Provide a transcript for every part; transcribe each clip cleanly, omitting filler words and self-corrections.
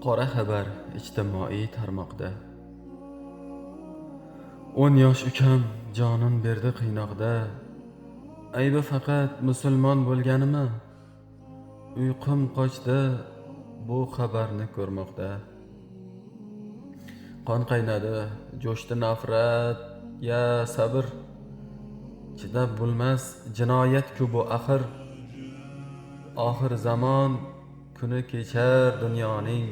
Qora xabar ijtimoiy tarmoqda. 10 yosh ukam jonin berdi qiynoqda. Aybi faqat musulmon bo'lganimi? Uyqum qochdi bu xabarni ko'rmoqda. Qon qaynadi, jo'shdi nafrat, ya sabr. Chidab bo'lmas jinoyat-ku bu axir. Oxir zamon kuni kechar dunyoning.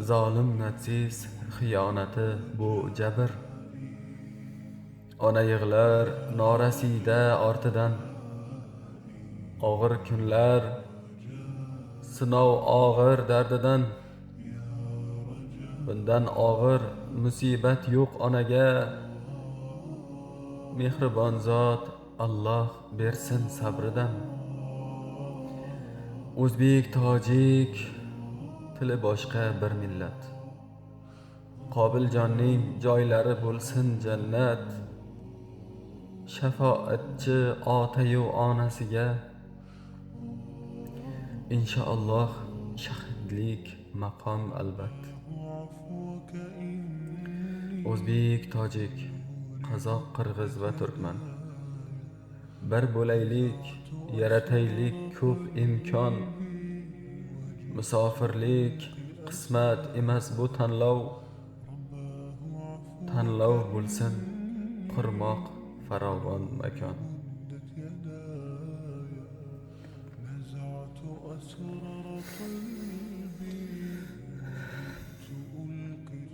Zolim natsist xiyonati bu jabr. Ona yig'lar norasida ortidan. Og'ir kunlar sinov og'ir dardidan. Bundan og'ir musibat yo'q onaga. Mehribon zot Alloh bersin sabridan. O'zbek, tojik tili boshqa bir millat. Qobiljonning joylari bo'lsin jannat. Shafoatchi ota-yu onasiga inshaalloh shahidlik maqom albat. O'zbek, tojik, qozoq, qirg'iz va turkman. Bir bo'laylik, yarataylik ko'p imkon. Musofirlik qismat emas bu tanlov. Tanlov bo'lsin qurmoq farovon makon.